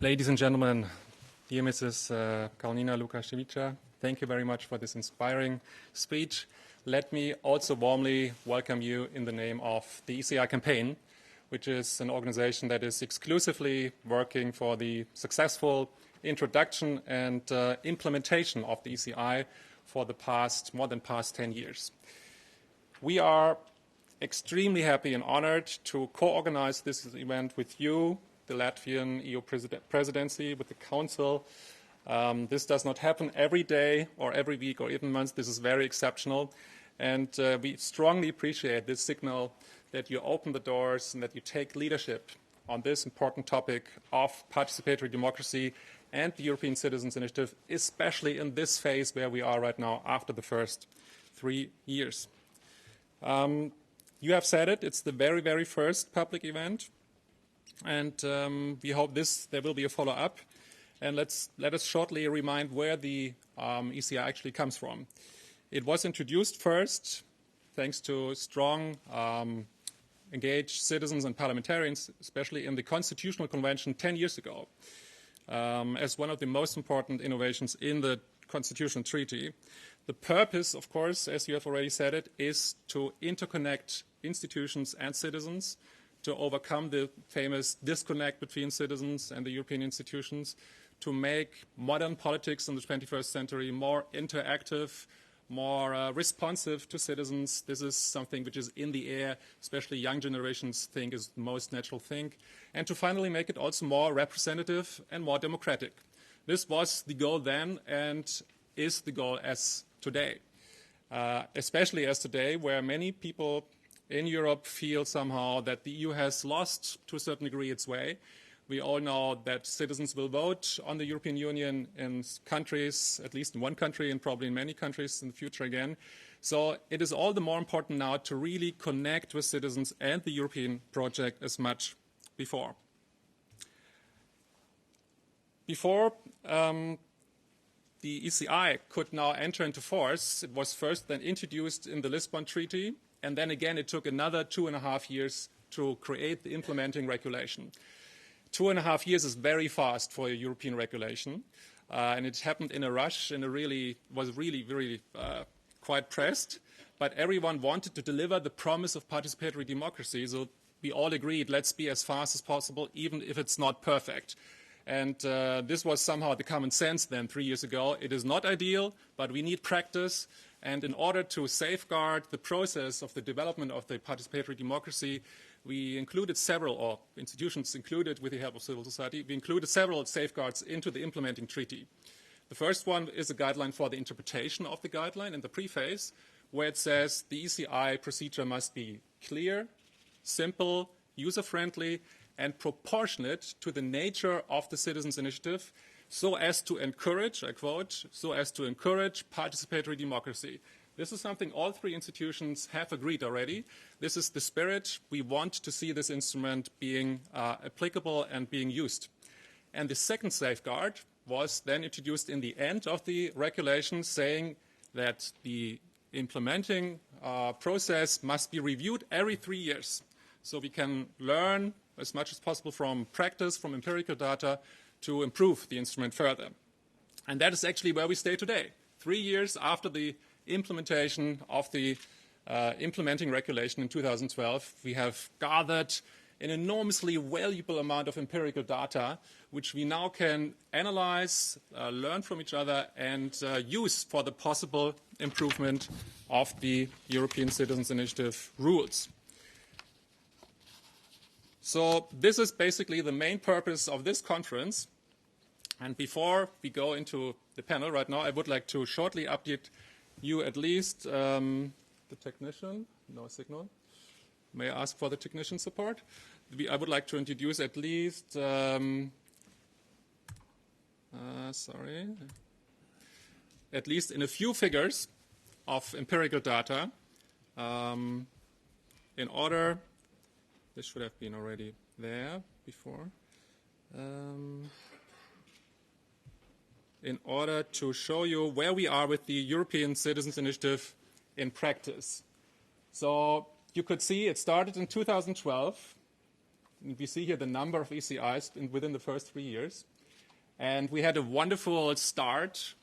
Ladies and gentlemen, dear Mrs. Kalnina Lukashevich, thank you very much for this inspiring speech. Let me also warmly welcome you in the name of the ECI Campaign, which is an organization that is exclusively working for the successful introduction and implementation of the ECI for the more than 10 years. We are extremely happy and honored to co-organize this event with you, the Latvian EU presidency, with the Council. This does not happen every day or every week or even month. This is very exceptional. And we strongly appreciate this signal that you open the doors and that you take leadership on this important topic of participatory democracy and the European Citizens Initiative, especially in this phase where we are right now after the first 3 years. You have said it, it's the very, very first public event. And we hope there will be a follow-up. And let us shortly remind where the ECI actually comes from. It was introduced first, thanks to strong, engaged citizens and parliamentarians, especially in the Constitutional Convention 10 years ago, as one of the most important innovations in the Constitutional Treaty. The purpose, of course, as you have already said it, is to interconnect institutions and citizens, to overcome the famous disconnect between citizens and the European institutions, to make modern politics in the 21st century more interactive, more responsive to citizens. This is something which is in the air, especially young generations think is the most natural thing. And to finally make it also more representative and more democratic. This was the goal then and is the goal as today, especially as today, where many people in Europe feel somehow that the EU has lost, to a certain degree, its way. We all know that citizens will vote on the European Union in countries, at least in one country and probably in many countries in the future again. So it is all the more important now to really connect with citizens and the European project as much before. Before the ECI could now enter into force, it was first then introduced in the Lisbon Treaty, and then again it took another 2.5 years to create the implementing regulation. 2.5 years is very fast for a European regulation, and it happened in a rush and was really quite pressed. But everyone wanted to deliver the promise of participatory democracy, so we all agreed, let's be as fast as possible, even if it's not perfect. And this was somehow the common sense then 3 years ago. It is not ideal, but we need practice. And in order to safeguard the process of the development of the participatory democracy, we included several, or institutions included with the help of civil society, we included several safeguards into the implementing treaty. The first one is a guideline for the interpretation of the guideline in the preface, where it says the ECI procedure must be clear, simple, user-friendly, and proportionate to the nature of the citizens' initiative, so as to encourage, I quote, so as to encourage participatory democracy. This is something all three institutions have agreed already. This is the spirit. We want to see this instrument being applicable and being used. And the second safeguard was then introduced in the end of the regulation, saying that the implementing process must be reviewed every 3 years. So we can learn as much as possible from practice, from empirical data, to improve the instrument further. And that is actually where we stay today. 3 years after the implementation of the implementing regulation in 2012, we have gathered an enormously valuable amount of empirical data, which we now can analyze, learn from each other, and use for the possible improvement of the European Citizens Initiative rules. So this is basically the main purpose of this conference. And before we go into the panel right now, I would like to shortly update you at least the technician, no signal. May I ask for the technician support? I would like to introduce at least, at least in a few figures of empirical data in order. This should have been already there before. In order to show you where we are with the European Citizens Initiative in practice. So you could see it started in 2012. We see here the number of ECIs within the first 3 years. And we had a wonderful start.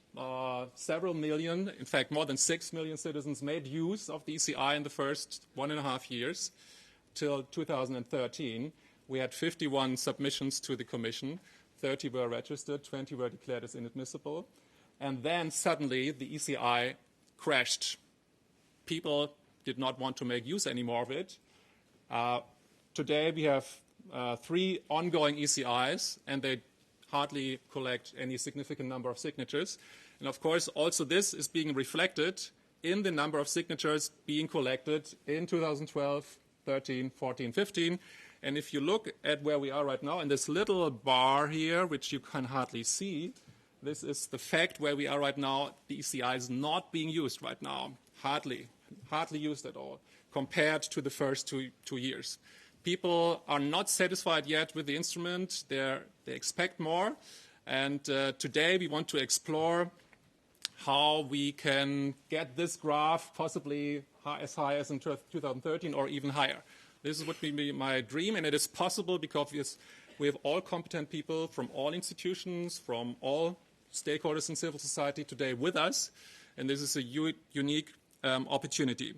Several million, in fact, more than 6 million citizens made use of the ECI in the first 1.5 years. Till 2013, we had 51 submissions to the Commission. 30 were registered, 20 were declared as inadmissible. And then suddenly the ECI crashed. People did not want to make use anymore of it. Today we have 3 ongoing ECIs, and they hardly collect any significant number of signatures. And of course, also this is being reflected in the number of signatures being collected in 2012, 13, 14, 15. And if you look at where we are right now, in this little bar here, which you can hardly see, this is the fact where we are right now. The ECI is not being used right now, hardly used at all, compared to the first two years. People are not satisfied yet with the instrument. They expect more. And today we want to explore how we can get this graph possibly as high as in 2013 or even higher. This would be my dream, and it is possible because we have all competent people from all institutions, from all stakeholders in civil society today with us, and this is a unique opportunity.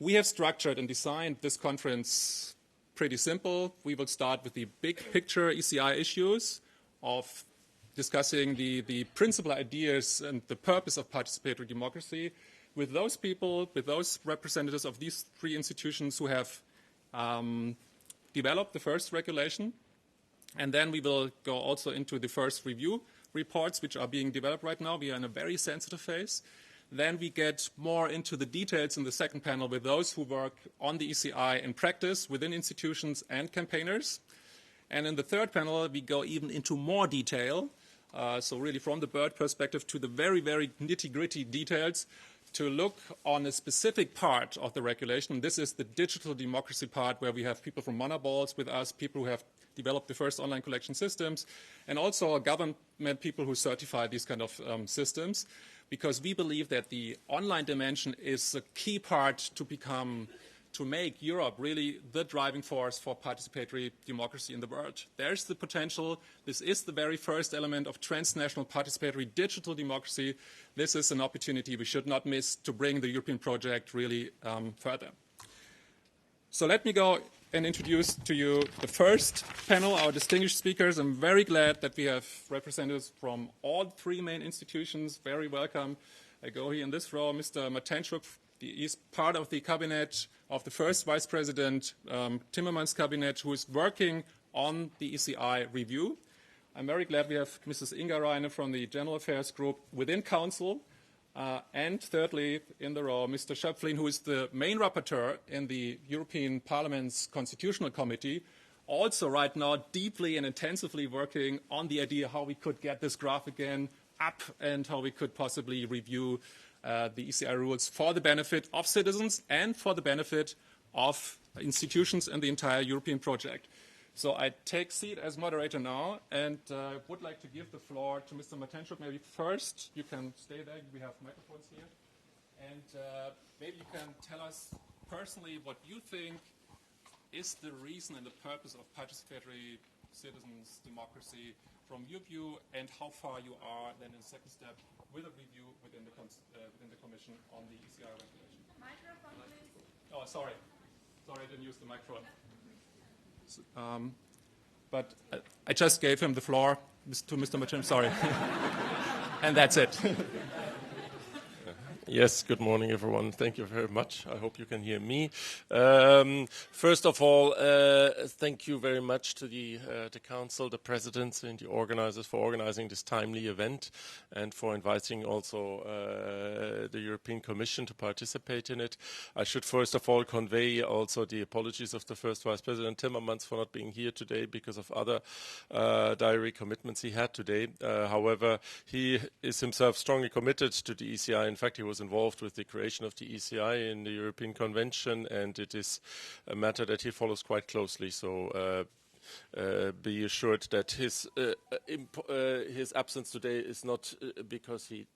We have structured and designed this conference pretty simple. We will start with the big picture ECI issues of discussing the principal ideas and the purpose of participatory democracy with those people, with those representatives of these 3 institutions who have developed the first regulation. And then we will go also into the first review reports, which are being developed right now. We are in a very sensitive phase. Then we get more into the details in the second panel with those who work on the ECI in practice within institutions and campaigners. And in the third panel, we go even into more detail, so really from the BERG perspective to the very, very nitty-gritty details to look on a specific part of the regulation. This is the digital democracy part where we have people from Monaballs with us, people who have developed the first online collection systems, and also government people who certify these kind of systems, because we believe that the online dimension is a key part to make Europe really the driving force for participatory democracy in the world. There's the potential. This is the very first element of transnational participatory digital democracy. This is an opportunity we should not miss to bring the European project really further. So let me go and introduce to you the first panel, our distinguished speakers. I'm very glad that we have representatives from all 3 main institutions. Very welcome. I go here in this row, Mr. MARTENCZUK. He is part of the cabinet of the first Vice President Timmermans cabinet, who is working on the ECI review. I'm very glad we have Mrs. Inga Reine from the General Affairs Group within Council. And thirdly, in the row, Mr. PFLIN, who is the main rapporteur in the European Parliament's Constitutional Committee, also right now deeply and intensively working on the idea how we could get this graph again up and how we could possibly review the ECI rules for the benefit of citizens and for the benefit of institutions and the entire European project. So I take seat as moderator now, and would like to give the floor to Mr. MARTENCZUK. Maybe first you can stay there. We have microphones here. And maybe you can tell us personally what you think is the reason and the purpose of participatory citizens' democracy from your view, and how far you are then in the second step with a review within the Commission on the ECI regulation. Microphone, please. Oh, sorry. Sorry, I didn't use the microphone. But I just gave him the floor to Mr. MARTENCZUK. Sorry. And that's it. Yes, good morning, everyone. Thank you very much. I hope you can hear me. First of all, thank you very much to the Council, the Presidency, and the organizers for organizing this timely event and for inviting also the European Commission to participate in it. I should first of all convey also the apologies of the first Vice President Timmermans for not being here today because of other diary commitments he had today. However, he is himself strongly committed to the ECI. In fact, he was involved with the creation of the ECI in the European Convention, and it is a matter that he follows quite closely. So be assured that his absence today is not because he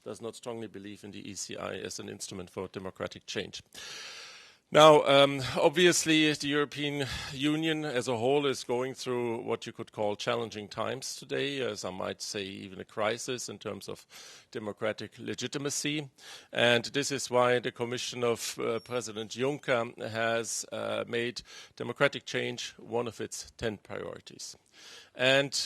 does not strongly believe in the ECI as an instrument for democratic change. Now, obviously, the European Union as a whole is going through what you could call challenging times today. Some might say even a crisis in terms of democratic legitimacy. And this is why the Commission of President Juncker has made democratic change one of its 10 priorities. And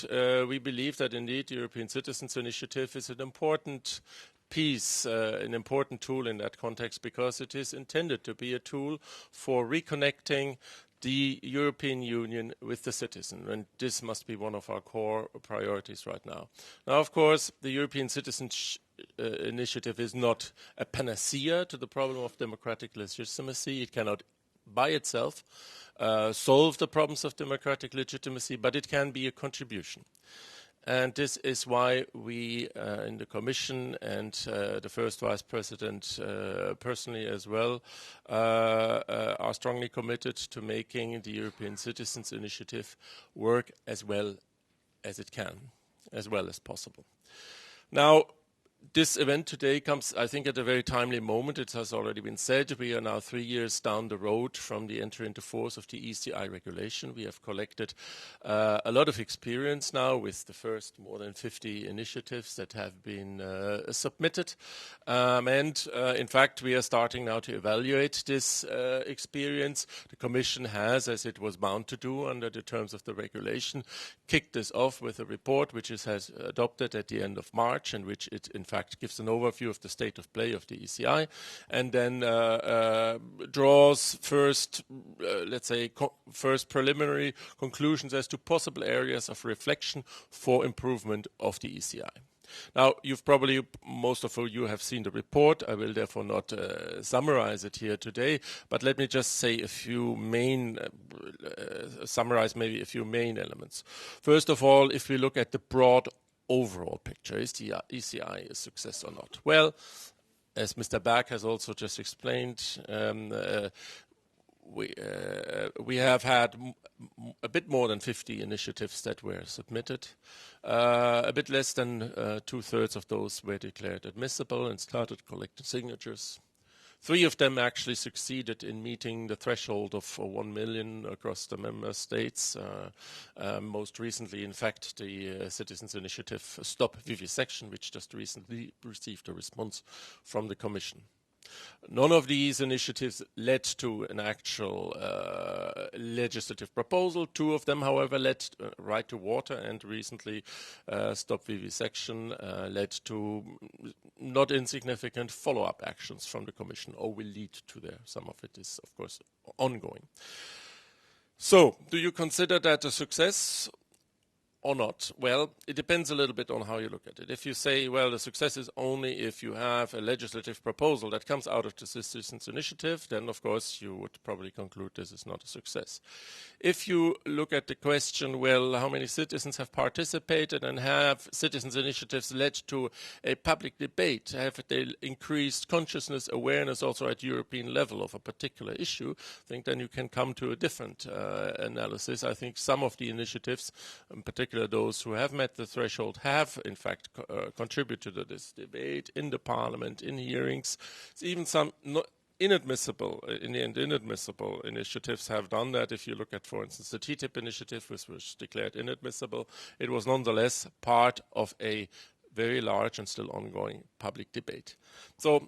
we believe that indeed the European Citizens Initiative is an important piece, an important tool in that context, because it is intended to be a tool for reconnecting the European Union with the citizen, and this must be one of our core priorities right now. Now, of course, the European Citizens Initiative is not a panacea to the problem of democratic legitimacy. It cannot by itself solve the problems of democratic legitimacy, but it can be a contribution. And this is why we in the Commission and the first Vice President personally as well are strongly committed to making the European Citizens Initiative work as well as it can, as well as possible. Now, this event today comes, I think, at a very timely moment. It has already been said. We are now 3 years down the road from the entry into force of the ECI regulation. We have collected a lot of experience now with the first more than 50 initiatives that have been submitted. In fact, we are starting now to evaluate this experience. The Commission has, as it was bound to do under the terms of the regulation, kicked this off with a report which it has adopted at the end of March, in which it, in fact, gives an overview of the state of play of the ECI, and then draws first, let's say, first preliminary conclusions as to possible areas of reflection for improvement of the ECI. Now, you've probably, most of you have seen the report. I will therefore not summarize it here today, but let me just say a few main, summarize maybe a few main elements. First of all, if we look at the broad overall picture, is the ECI a success or not? Well, as Mr. Berg has also just explained, we have had a bit more than 50 initiatives that were submitted. A bit less than 2/3 of those were declared admissible and started collecting signatures. 3 of them actually succeeded in meeting the threshold of 1 million across the member states. Most recently, in fact, the Citizens Initiative Stop Vivisection, which just recently received a response from the Commission. None of these initiatives led to an actual legislative proposal. 2 of them, however, led Right to Water, and recently Stop Vivisection led to not insignificant follow-up actions from the Commission, or will lead to there. Some of it is, of course, ongoing. So, do you consider that a success or not? Well, it depends a little bit on how you look at it. If you say, well, the success is only if you have a legislative proposal that comes out of the Citizens Initiative, then of course you would probably conclude this is not a success. If you look at the question, well, how many citizens have participated and have citizens initiatives led to a public debate? Have they increased consciousness, awareness also at European level of a particular issue? I think then you can come to a different analysis. I think some of the initiatives, in particular those who have met the threshold, have in fact contributed to this debate in the parliament, in hearings. Even some inadmissible initiatives have done that. If you look at, for instance, the TTIP initiative, which was declared inadmissible, it was nonetheless part of a very large and still ongoing public debate. So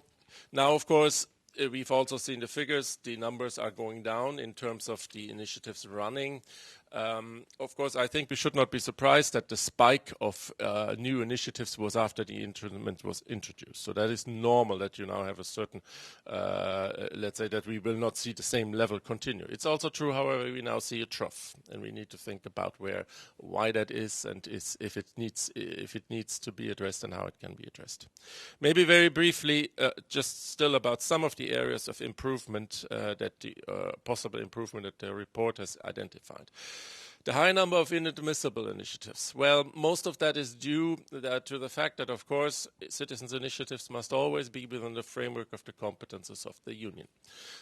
now, of course, we've also seen the figures. The numbers are going down in terms of the initiatives running. Of course, I think we should not be surprised that the spike of new initiatives was after the instrument was introduced. So that is normal that you now have a certain, let's say that we will not see the same level continue. It's also true, however, we now see a trough, and we need to think about why that is, and if it needs to be addressed and how it can be addressed. Maybe very briefly, just still about some of the areas of improvement that the possible improvement that the report has identified. The high number of inadmissible initiatives. Well, most of that is due to the fact that, of course, citizens' initiatives must always be within the framework of the competences of the Union.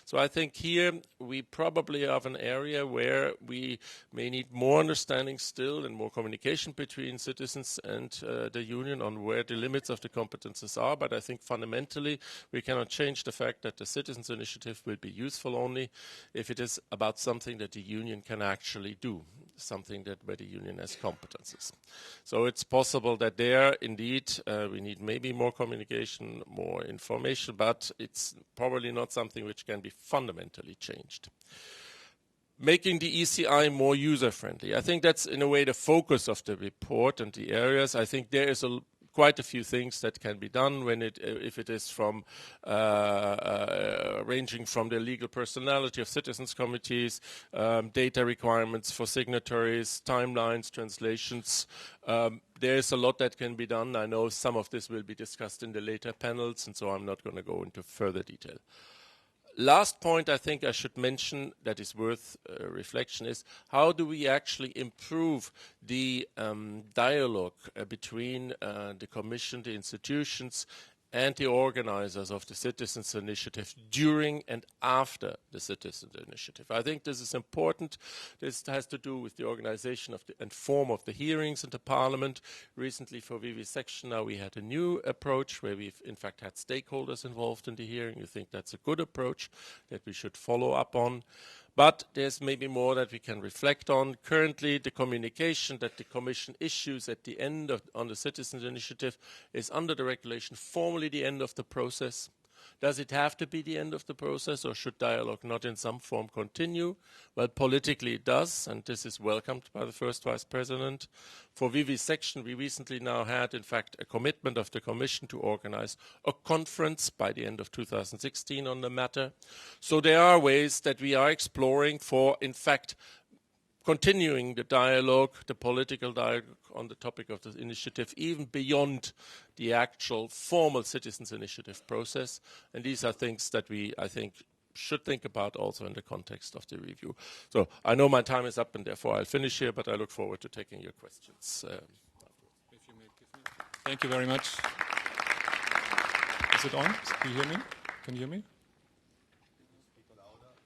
So I think here we probably have an area where we may need more understanding still and more communication between citizens and the Union on where the limits of the competences are. But I think fundamentally we cannot change the fact that the citizens' initiative will be useful only if it is about something that the Union can actually do, something that where the Union has competences. So it's possible that there, indeed, we need maybe more communication, more information, but it's probably not something which can be fundamentally changed. Making the ECI more user-friendly. I think that's, in a way, the focus of the report and the areas. I think there is quite a few things that can be done when if it is from ranging from the legal personality of citizens committees, data requirements for signatories, timelines, translations. There is a lot that can be done. I know some of this will be discussed in the later panels, and so I'm not going to go into further detail. Last point I think I should mention that is worth reflection is how do we actually improve the dialogue between the Commission, the institutions, and the organizers of the Citizens' Initiative during and after the Citizens' Initiative. I think this is important. This has to do with the organization of and form of the hearings in the Parliament. Recently for vivisection now we had a new approach where we've in fact had stakeholders involved in the hearing. We think that's a good approach that we should follow up on. But there's maybe more that we can reflect on. Currently, the communication that the Commission issues at the end on the Citizens' Initiative is under the regulation formally the end of the process. Does it have to be the end of the process, or should dialogue not in some form continue? Well, politically it does, and this is welcomed by the first Vice President. For vivisection, we recently now had, in fact, a commitment of the Commission to organize a conference by the end of 2016 on the matter. So there are ways that we are exploring for, in fact, continuing the dialogue, the political dialogue on the topic of the initiative, even beyond the actual formal citizens' initiative process. And these are things that we, I think, should think about also in the context of the review. So I know my time is up, and therefore I'll finish here, but I look forward to taking your questions. Thank you very much. Is it on? Can you hear me? Can you hear me?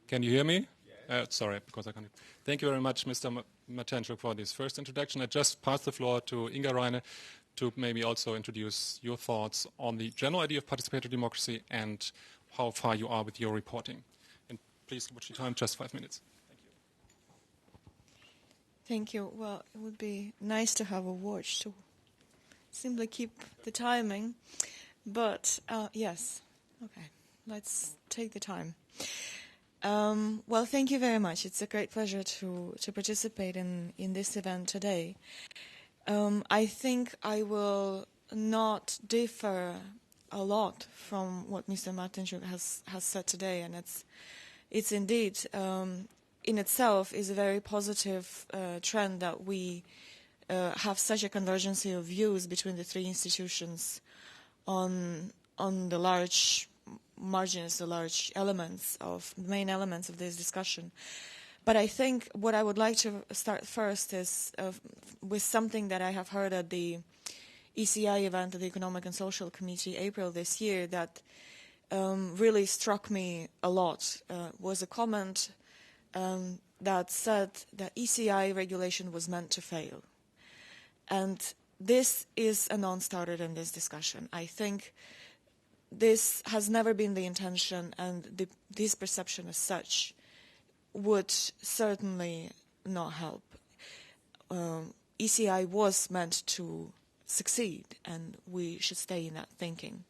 Can you hear me? Sorry, because I can't. Thank you very much, Mr. MARTENCZUK, for this first introduction. I just pass the floor to Inga Reine to maybe also introduce your thoughts on the general idea of participatory democracy and how far you are with your reporting. And please watch your time, just 5 minutes. Thank you. Well, it would be nice to have a watch to simply keep the timing. But yes, okay, let's take the time. Well, thank you very much. It's a great pleasure to participate in this event today. I think I will not differ a lot from what Mr. MARTENCZUK has said today, and it's indeed in itself is a very positive trend that we have such a convergence of views between the three institutions on the large margins, the large elements of main elements of this discussion. But I think what I would like to start first is with something that I have heard at the ECI event at the Economic and Social Committee April this year that really struck me a lot. Was a comment that said that ECI regulation was meant to fail. And this is a non-starter in this discussion. I think this has never been the intention, and this perception as such would certainly not help. ECI was meant to succeed, and we should stay in that thinking.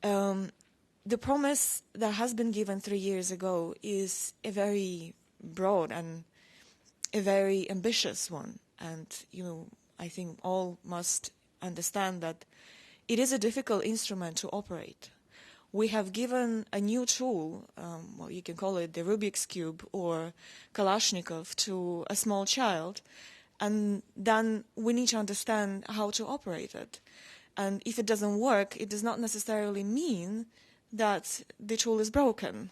The promise that has been given 3 years ago is a very broad and a very ambitious one, and I think all must understand that it is a difficult instrument to operate. We have given a new tool, well, you can call it the Rubik's Cube or Kalashnikov, to a small child, and then we need to understand how to operate it. And if it doesn't work, it does not necessarily mean that the tool is broken.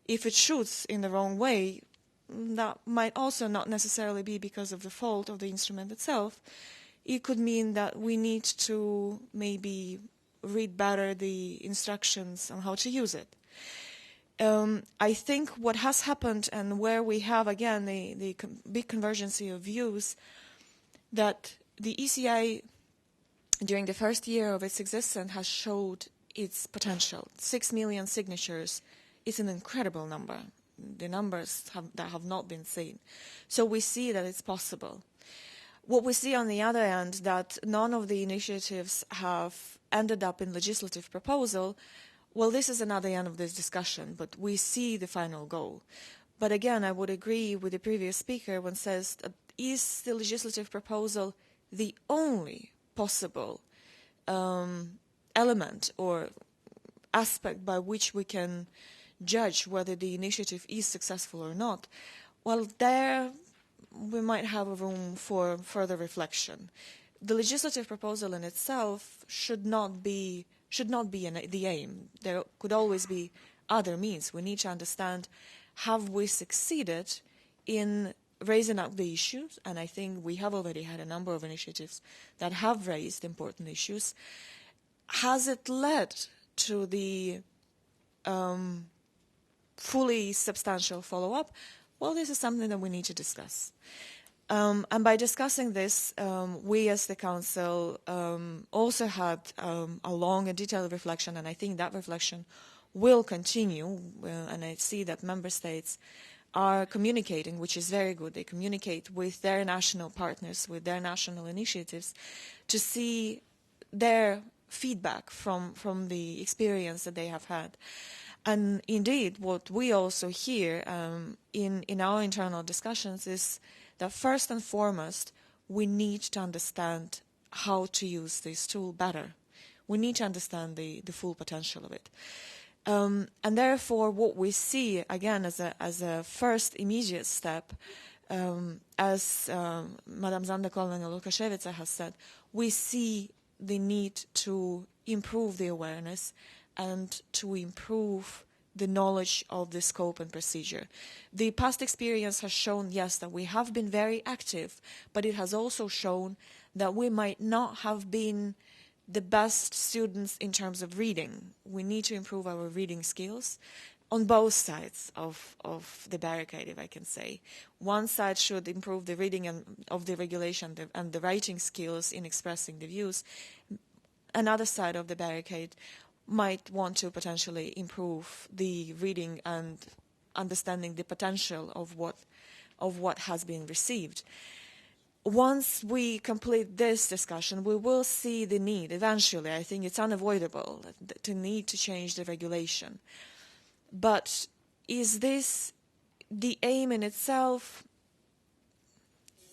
If it shoots in the wrong way, that might also not necessarily be because of the fault of the instrument itself. It could mean that we need to maybe read better the instructions on how to use it. I think what has happened, and where we have again the big convergence of views, that the ECI during the first year of its existence has showed its potential. 6 million signatures is an incredible number. The numbers that have not been seen. So we see that it's possible. What we see on the other end, that none of the initiatives have ended up in legislative proposal, well, this is another end of this discussion, but we see the final goal. But again, I would agree with the previous speaker when says, is the legislative proposal the only possible element or aspect by which we can judge whether the initiative is successful or not? Well, there we might have a room for further reflection. The legislative proposal in itself should not be the aim. There could always be other means. We need to understand, have we succeeded in raising up the issues? And I think we have already had a number of initiatives that have raised important issues. Has it led to the fully substantial follow-up? Well, this is something that we need to discuss. And by discussing this, we as the Council also had a long and detailed reflection, and I think that reflection will continue, and I see that Member States are communicating, which is very good. They communicate with their national partners, with their national initiatives, to see their feedback from the experience that they have had. And indeed, what we also hear in our internal discussions is that first and foremost, we need to understand how to use this tool better. We need to understand the full potential of it. And therefore, what we see, again, as a first immediate step, as Madam Zanderkollen and Lukashevitsa has said, we see the need to improve the awareness and to improve the knowledge of the scope and procedure. The past experience has shown, yes, that we have been very active, but it has also shown that we might not have been the best students in terms of reading. We need to improve our reading skills on both sides of the barricade, if I can say. One side should improve the reading of the regulation and the writing skills in expressing the views. Another side of the barricade might want to potentially improve the reading and understanding the potential of what has been received. Once we complete this discussion, we will see the need, eventually, I think it's unavoidable, to need to change the regulation. But is this the aim in itself?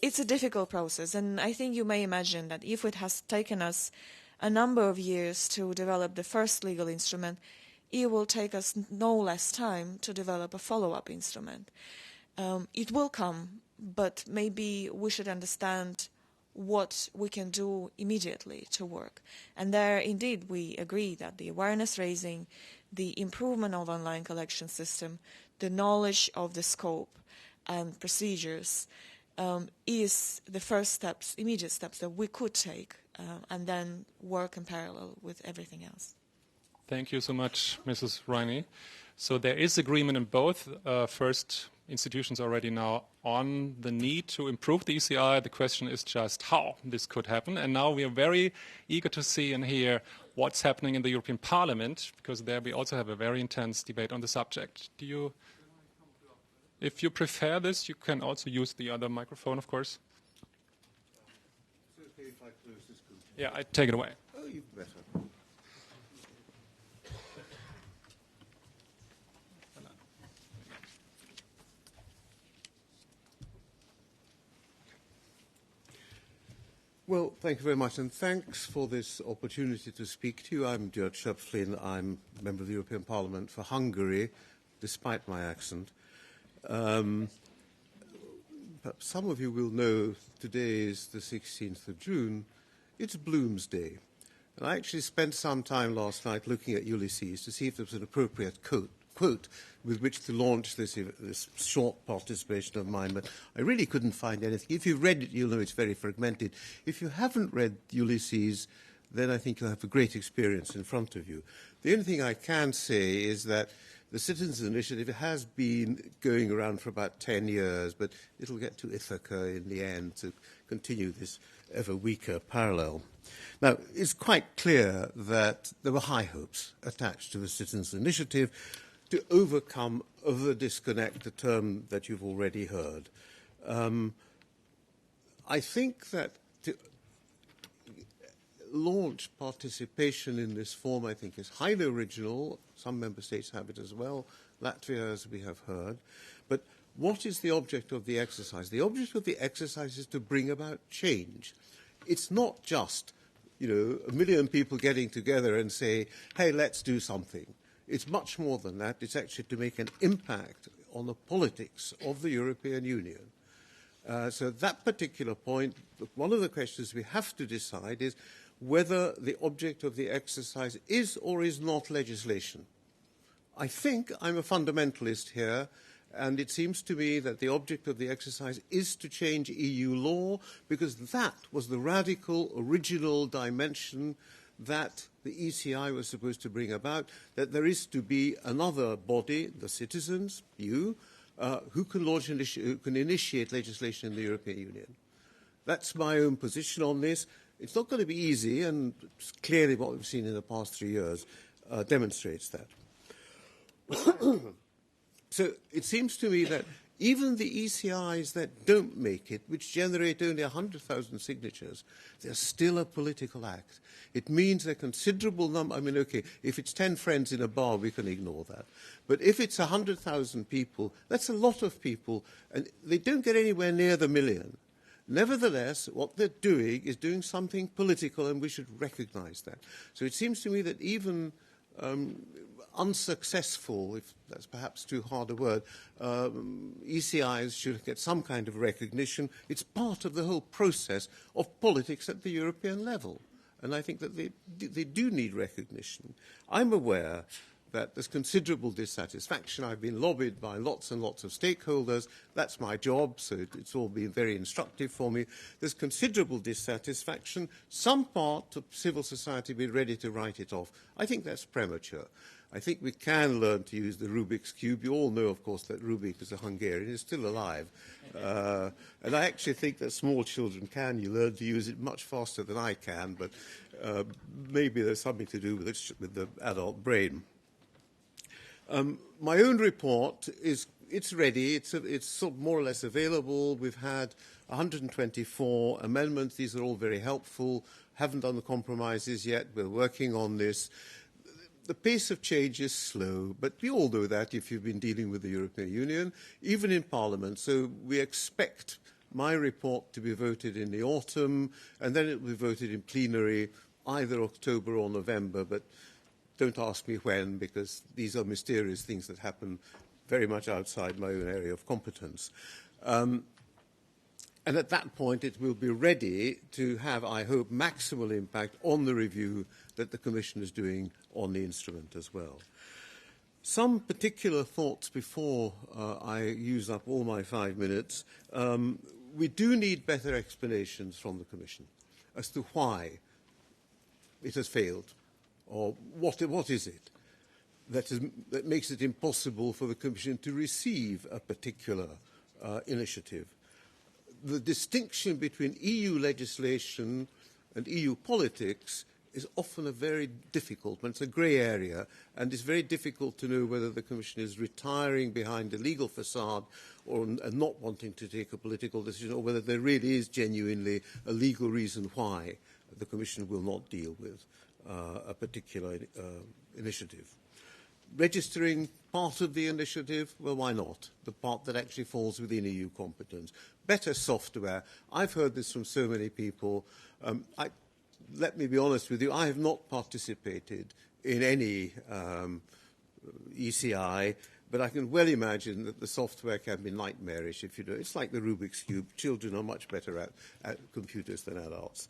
It's a difficult process, and I think you may imagine that if it has taken us a number of years to develop the first legal instrument, it will take us no less time to develop a follow-up instrument. It will come, but maybe we should understand what we can do immediately to work. And there, indeed, we agree that the awareness raising, the improvement of online collection system, the knowledge of the scope and procedures is the first steps, immediate steps that we could take, and then work in parallel with everything else. Thank you so much, Mrs. Riney. So there is agreement in both first institutions already now on the need to improve the ECI. The question is just how this could happen. And now we are very eager to see and hear what's happening in the European Parliament, because there we also have a very intense debate on the subject. If you prefer this, you can also use the other microphone, of course. Is it okay if I close this group? Yeah, I take it away. Oh, you better. Well, thank you very much, and thanks for this opportunity to speak to you. I'm PFLIN. I'm a member of the European Parliament for Hungary, despite my accent. Perhaps some of you will know today is the 16th of June. It's Bloomsday. And I actually spent some time last night looking at Ulysses to see if there was an appropriate quote with which to launch this short participation of mine, but I really couldn't find anything. If you've read it, you'll know it's very fragmented. If you haven't read Ulysses, then I think you'll have a great experience in front of you. The only thing I can say is that the Citizens' Initiative has been going around for about 10 years, but it'll get to Ithaca in the end to continue this ever weaker parallel. Now, it's quite clear that there were high hopes attached to the Citizens' Initiative to overcome the disconnect, the term that you've already heard. I think that to launch participation in this form, I think, is highly original. Some member states have it as well, Latvia, as we have heard. But what is the object of the exercise? The object of the exercise is to bring about change. It's not just, a million people getting together and say, hey, let's do something. It's much more than that. It's actually to make an impact on the politics of the European Union. So at that particular point, one of the questions we have to decide is whether the object of the exercise is or is not legislation. I think I'm a fundamentalist here, and it seems to me that the object of the exercise is to change EU law, because that was the radical, original dimension that the ECI was supposed to bring about, that there is to be another body, the citizens, you, who can initiate legislation in the European Union. That's my own position on this. It's not going to be easy, and clearly what we've seen in the past 3 years demonstrates that. So it seems to me that even the ECIs that don't make it, which generate only 100,000 signatures, they're still a political act. It means a considerable number. I mean, okay, if it's 10 friends in a bar, we can ignore that. But if it's 100,000 people, that's a lot of people, and they don't get anywhere near the million. Nevertheless, what they're doing is doing something political, and we should recognize that. So it seems to me that even unsuccessful, if that's perhaps too hard a word, ECIs should get some kind of recognition. It's part of the whole process of politics at the European level. And I think that they do need recognition. I'm aware that there's considerable dissatisfaction. I've been lobbied by lots and lots of stakeholders. That's my job, so it's all been very instructive for me. There's considerable dissatisfaction. Some part of civil society be ready to write it off. I think that's premature. I think we can learn to use the Rubik's Cube. You all know, of course, that Rubik is a Hungarian. He's still alive. And I actually think that small children can. You learn to use it much faster than I can, but maybe there's something to do with the adult brain. My own report it's ready. It's sort of more or less available. We've had 124 amendments. These are all very helpful. Haven't done the compromises yet. We're working on this. The pace of change is slow, but we all know that if you've been dealing with the European Union, even in Parliament. So we expect my report to be voted in the autumn, and then it will be voted in plenary either October or November, but don't ask me when, because these are mysterious things that happen very much outside my own area of competence. And at that point, it will be ready to have, I hope, maximal impact on the review that the Commission is doing on the instrument as well. Some particular thoughts before I use up all my 5 minutes. We do need better explanations from the Commission as to why it has failed, or what is it that makes it impossible for the Commission to receive a particular initiative. The distinction between EU legislation and EU politics is often a very difficult one. It's a grey area, and it's very difficult to know whether the Commission is retiring behind a legal facade and not wanting to take a political decision, or whether there really is genuinely a legal reason why the Commission will not deal with a particular initiative. Registering part of the initiative, well, why not? The part that actually falls within EU competence. Better software. I've heard this from so many people. Let me be honest with you, I have not participated in any ECI, but I can well imagine that the software can be nightmarish if you do. It's like the Rubik's Cube. Children are much better at computers than adults.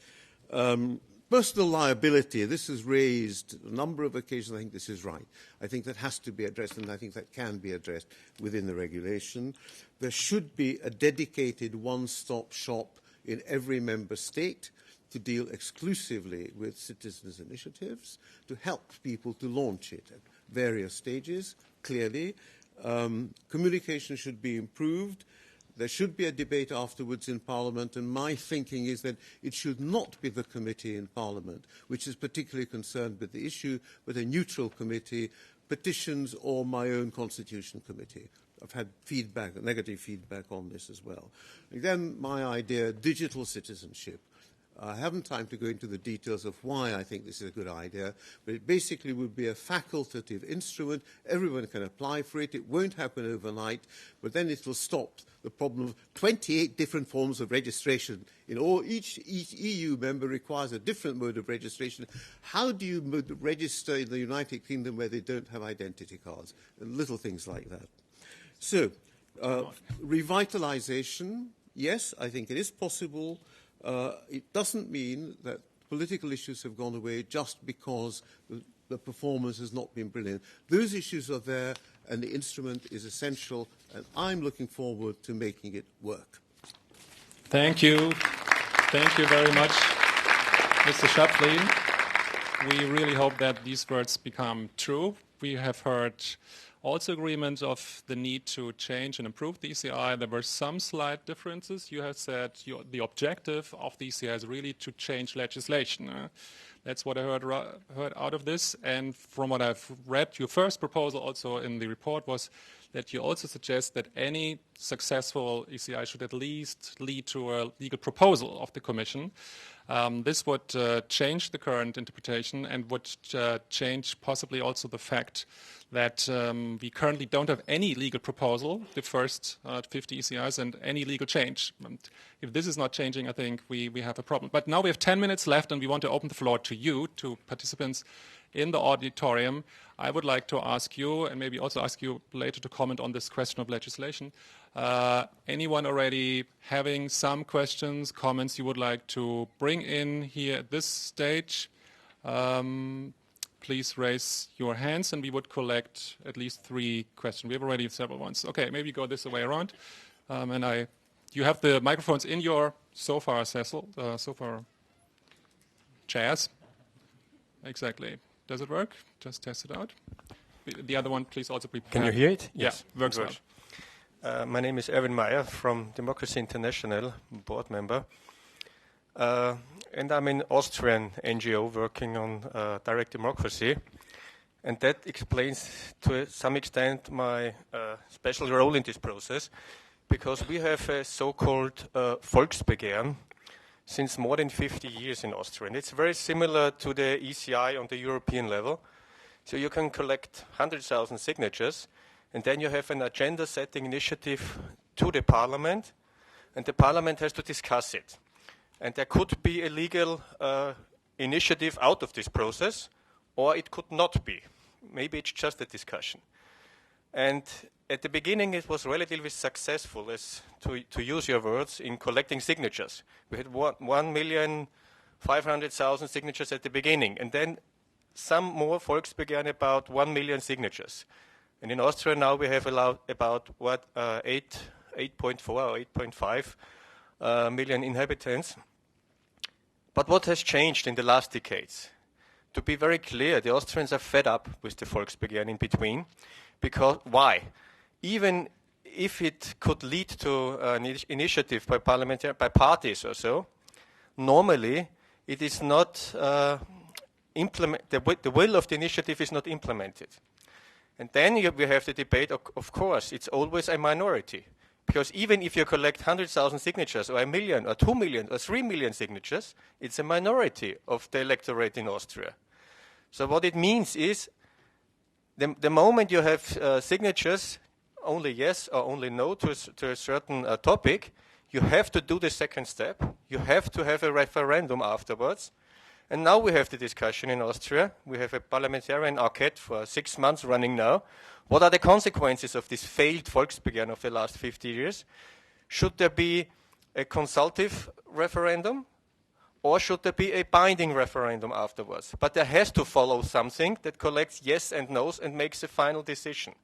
Personal liability, this is raised a number of occasions. I think this is right. I think that has to be addressed, and I think that can be addressed within the regulation. There should be a dedicated one-stop shop in every member state to deal exclusively with citizens' initiatives, to help people to launch it at various stages, clearly. Communication should be improved. There should be a debate afterwards in Parliament, and my thinking is that it should not be the committee in Parliament which is particularly concerned with the issue, but a neutral committee, petitions or my own constitution committee. I've had feedback, negative feedback on this as well. And then my idea, digital citizenship. I haven't time to go into the details of why I think this is a good idea, but it basically would be a facultative instrument. Everyone can apply for it. It won't happen overnight, but then it will stop the problem of 28 different forms of registration. Each EU member requires a different mode of registration. How do you register in the United Kingdom where they don't have identity cards? And little things like that. So, revitalization, yes, I think it is possible. It doesn't mean that political issues have gone away just because the performance has not been brilliant. Those issues are there, and the instrument is essential, and I'm looking forward to making it work. Thank you. Thank you very much, Mr. Schöpflin. We really hope that these words become true. We have heard also agreement of the need to change and improve the ECI. There were some slight differences. You have said the objective of the ECI is really to change legislation. That's what I heard out of this. And from what I've read, your first proposal also in the report was that you also suggest that any successful ECI should at least lead to a legal proposal of the Commission. This would change the current interpretation and would change possibly also the fact that we currently don't have any legal proposal, the first 50 ECIs, and any legal change. And if this is not changing, I think we have a problem. But now we have 10 minutes left, and we want to open the floor to you, to participants in the auditorium. I would like to ask you, and maybe also ask you later to comment on this question of legislation. Anyone already having some questions, comments you would like to bring in here at this stage? Please raise your hands, and we would collect at least 3 questions. We have already several ones. Okay, maybe go this way around. You have the microphones in your sofa, Cecil, sofa chairs. Exactly. Does it work? Just test it out. The other one, please also prepare. Can you hear it? Yes, yeah, works well. My name is Erwin Meyer from Democracy International, board member. And I'm an Austrian NGO working on direct democracy. And that explains to some extent my special role in this process, because we have a so-called Volksbegehren since more than 50 years in Austria. And it's very similar to the ECI on the European level. So you can collect 100,000 signatures, and then you have an agenda-setting initiative to the parliament, and the parliament has to discuss it. And there could be a legal initiative out of this process, or it could not be. Maybe it's just a discussion. And at the beginning, it was relatively successful, as to use your words, in collecting signatures. We had 1,500,000 signatures at the beginning, and then some more Volksbegehren about 1 million signatures. And in Austria now we have about 8.4 or 8.5 million inhabitants. But what has changed in the last decades? To be very clear, the Austrians are fed up with the Volksbegehren in between. Because why? Even if it could lead to an initiative by parties or so, normally it is not the will of the initiative is not implemented. And then we have the debate, of course, it's always a minority. Because even if you collect 100,000 signatures, or 1 million, or 2 million, or 3 million signatures, it's a minority of the electorate in Austria. So what it means is, the moment you have signatures, only yes or only no to a certain topic, you have to do the second step. You have to have a referendum afterwards. And now we have the discussion in Austria. We have a parliamentarian enquete for 6 months running now. What are the consequences of this failed Volksbegehren of the last 50 years? Should there be a consultative referendum? Or should there be a binding referendum afterwards? But there has to follow something that collects yes and no's and makes a final decision.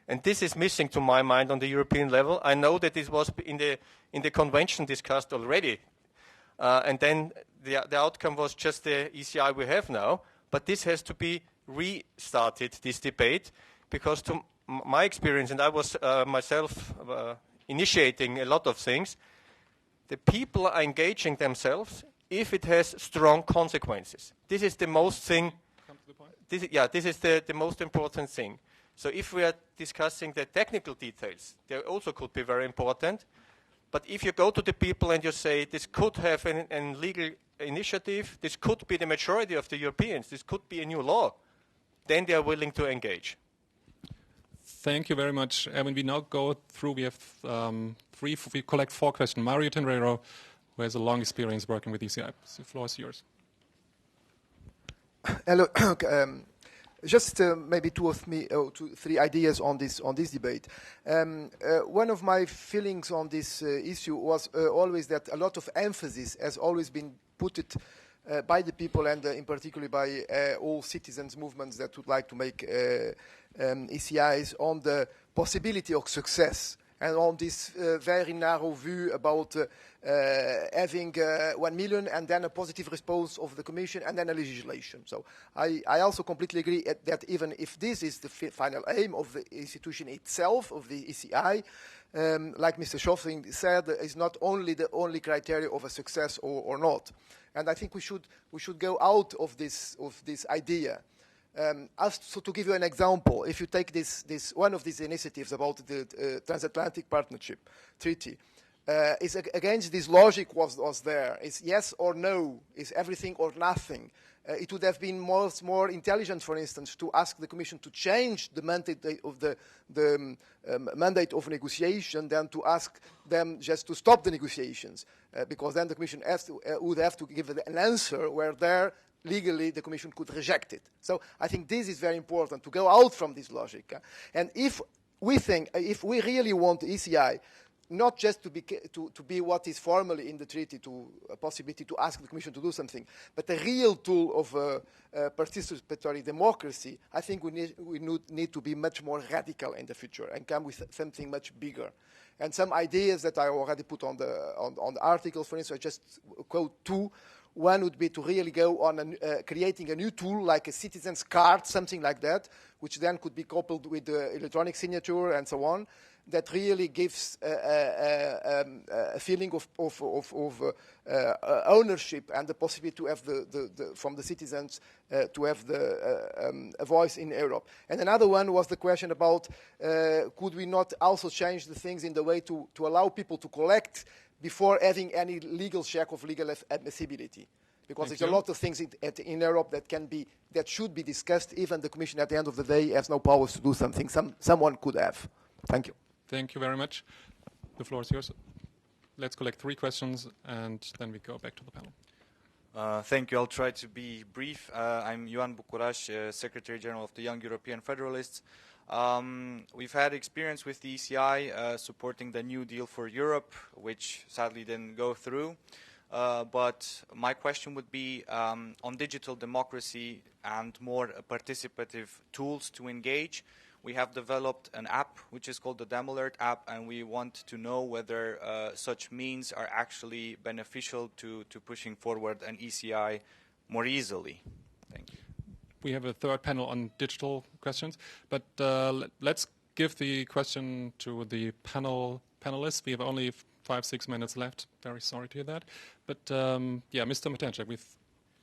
And this is missing to my mind on the European level. I know that this was in the convention discussed already. And then the outcome was just the ECI we have now. But this has to be restarted, this debate, because to my experience, and I was myself initiating a lot of things, the people are engaging themselves if it has strong consequences. This is the most thing. Come to the point. This is the most important thing. So if we are discussing the technical details, they also could be very important. But if you go to the people and you say this could have an legal initiative, this could be the majority of the Europeans, this could be a new law, then they are willing to engage. Thank you very much. When we now go through, we have we collect 4 questions. Moderator, who has a long experience working with ECI. The floor is yours. Hello. Just maybe 2 or 3 ideas on this debate. One of my feelings on this issue was always that a lot of emphasis has always been put by the people and in particular by all citizens movements that would like to make ECIs on the possibility of success and on this very narrow view about having 1 million and then a positive response of the Commission and then a legislation. So I also completely agree that even if this is the final aim of the institution itself, of the ECI, like Mr. Schöpflin said, is not only the only criteria of a success or not. And I think we should go out of this idea. So to give you an example, if you take this one of these initiatives about the transatlantic partnership treaty, is against this logic was there. It's yes or no, is everything or nothing. It would have been more intelligent, for instance, to ask the Commission to change the mandate of the mandate of negotiation than to ask them just to stop the negotiations, because then the Commission would have to give an answer where there legally the Commission could reject it. So I think this is very important to go out from this logic. And if we really want the ECI not just to be what is formally in the treaty, to a possibility to ask the Commission to do something, but a real tool of participatory democracy, I think we need to be much more radical in the future and come with something much bigger. And some ideas that I already put on the article, for instance, I just quote 2. One would be to really go on creating a new tool like a citizen's card, something like that, which then could be coupled with the electronic signature and so on, that really gives a feeling of ownership and the possibility to have from the citizens to have a voice in Europe. And another one was the question about could we not also change the things in the way to allow people to collect before having any legal check of legal admissibility, because there's a lot of things in Europe that should be discussed. Even the Commission, at the end of the day, has no powers to do something. Someone could have. Thank you. Thank you very much. The floor is yours. Let's collect 3 questions, and then we go back to the panel. Thank you. I'll try to be brief. I'm Ioan Bucuraș, Secretary General of the Young European Federalists. We've had experience with the ECI supporting the New Deal for Europe, which sadly didn't go through. But my question would be on digital democracy and more participative tools to engage. We have developed an app which is called the DemAlert app, and we want to know whether such means are actually beneficial to pushing forward an ECI more easily. Thank you. We have a third panel on digital questions, but let's give the question to the panelists. We have only 5-6 minutes left. Very sorry to hear that. But Mr. MARTENCZUK with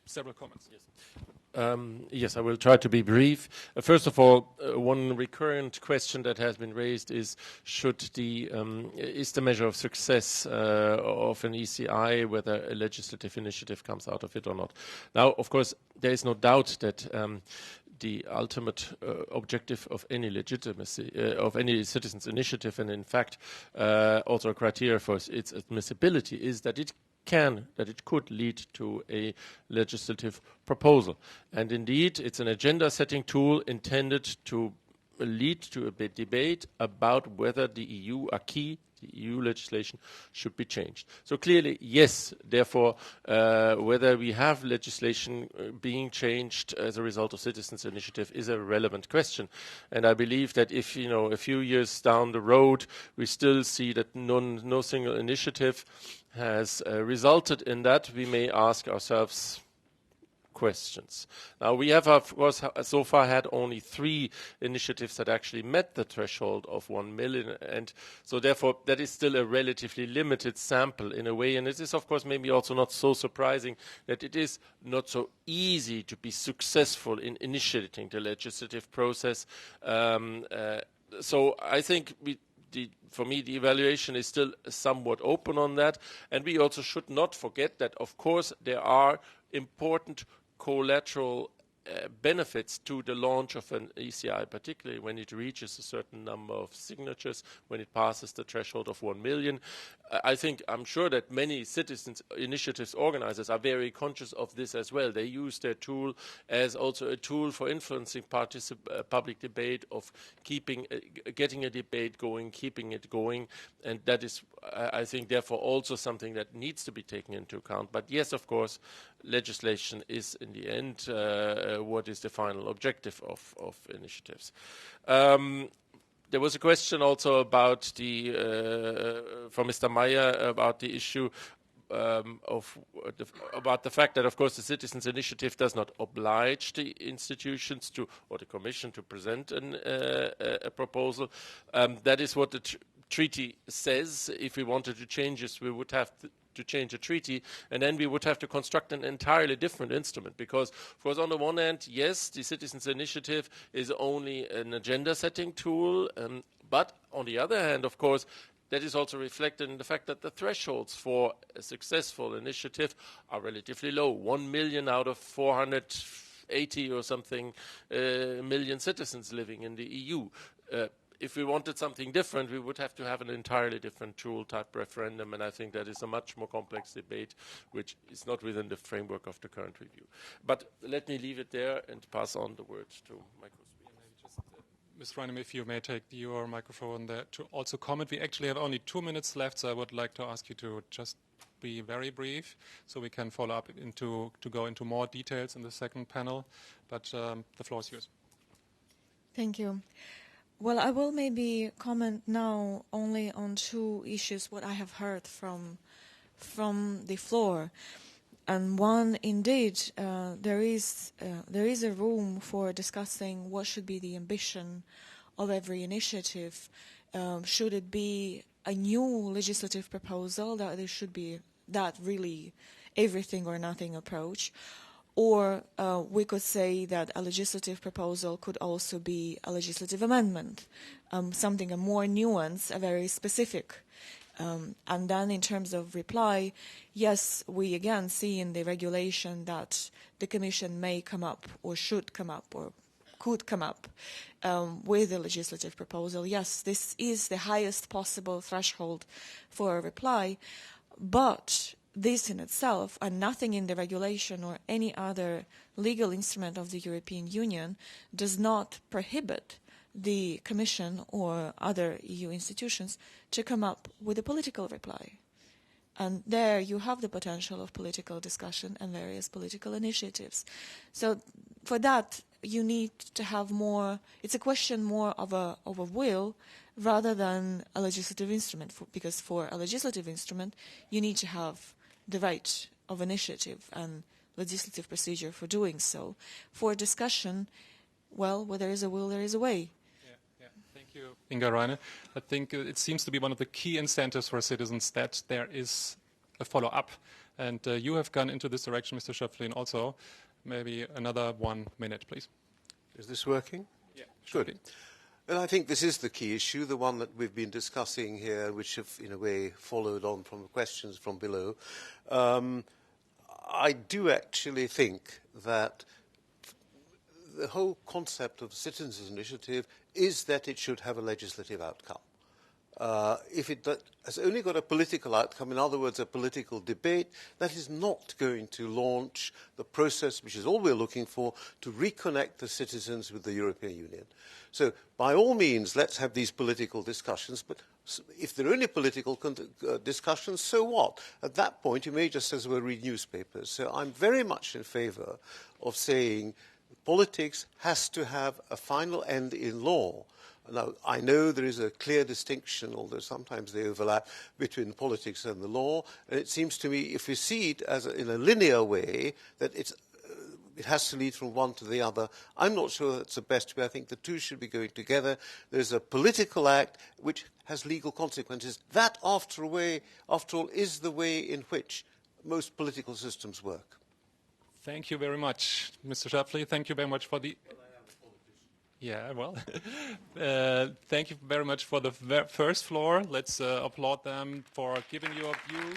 several comments. Yes. Yes, I will try to be brief. First of all, one recurrent question that has been raised is: is the measure of success of an ECI whether a legislative initiative comes out of it or not? Now, of course, there is no doubt that the ultimate objective of any legitimacy of any citizens' initiative, and in fact also a criteria for its admissibility, is that it could lead to a legislative proposal. And indeed, it's an agenda-setting tool intended to lead to a debate about whether the EU acquis, the EU legislation should be changed. So clearly, yes, therefore, whether we have legislation being changed as a result of citizens' initiative is a relevant question. And I believe that if, a few years down the road, we still see that no single initiative has resulted in that, we may ask ourselves questions. Now, we have, of course, so far had only 3 initiatives that actually met the threshold of 1 million, and so therefore that is still a relatively limited sample in a way, and it is, of course, maybe also not so surprising that it is not so easy to be successful in initiating the legislative process. So I think for me, the evaluation is still somewhat open on that, and we also should not forget that, of course, there are important collateral benefits to the launch of an ECI, particularly when it reaches a certain number of signatures, when it passes the threshold of 1 million. I'm sure that many citizens initiatives organizers are very conscious of this as well. They use their tool as also a tool for influencing public debate, of getting a debate going, keeping it going, and that is, I think, therefore also something that needs to be taken into account. But yes, of course, legislation is in the end what is the final objective of initiatives. There was a question also about from Mr. Meyer about the issue about the fact that, of course, the Citizens' Initiative does not oblige the institutions or the Commission to present a proposal. That is what the treaty says. If we wanted to change this, we would have to change a treaty, and then we would have to construct an entirely different instrument, because, of course, on the one hand, yes, the Citizens' Initiative is only an agenda-setting tool, but on the other hand, of course, that is also reflected in the fact that the thresholds for a successful initiative are relatively low. 1 million out of 480 or something million citizens living in the EU. If we wanted something different, we would have to have an entirely different tool type referendum, and I think that is a much more complex debate, which is not within the framework of the current review. But let me leave it there and pass on the words to my co-speaker. Ms. Reinem, if you may take your microphone there to also comment. We actually have only 2 minutes left, so I would like to ask you to just be very brief, so we can follow up to go into more details in the second panel. But the floor is yours. Thank you. Well, I will maybe comment now only on 2 issues, what I have heard from the floor. And one, indeed, there is a room for discussing what should be the ambition of every initiative. Should it be a new legislative proposal, that there should be that really everything or nothing approach? Or we could say that a legislative proposal could also be a legislative amendment, something a more nuanced, a very specific. And then in terms of reply, yes, we again see in the regulation that the Commission may come up or should come up or could come up with a legislative proposal. Yes, this is the highest possible threshold for a reply, but this in itself, and nothing in the regulation or any other legal instrument of the European Union, does not prohibit the Commission or other EU institutions to come up with a political reply. And there you have the potential of political discussion and various political initiatives. So for that, you need to have more, it's a question more of a will rather than a legislative instrument, because for a legislative instrument, you need to have the right of initiative and legislative procedure for doing so. For discussion, well, where there is a will, there is a way. Yeah. Thank you, Inga Reine. I think it seems to be one of the key incentives for citizens that there is a follow-up. And you have gone into this direction, Mr. Schöpflin, also. Maybe another 1 minute, please. Is this working? Yeah, good. And I think this is the key issue, the one that we've been discussing here, which have, in a way, followed on from the questions from below. I do actually think that the whole concept of citizens' initiative is that it should have a legislative outcome. if it has only got a political outcome, in other words, a political debate, that is not going to launch the process, which is all we're looking for, to reconnect the citizens with the European Union. So, by all means, let's have these political discussions, but if they're only political discussions, so what? At that point, you may just as well read newspapers. So I'm very much in favour of saying politics has to have a final end in law. Now, I know there is a clear distinction, although sometimes they overlap, between politics and the law. And it seems to me, if you see it as in a linear way, that it has to lead from one to the other. I'm not sure that's the best way. I think the two should be going together. There's a political act which has legal consequences. That, after all, is the way in which most political systems work. Thank you very much, Mr. Schöpfli. Thank you very much for the... Yeah, well, thank you very much for the first floor. Let's applaud them for giving you a view.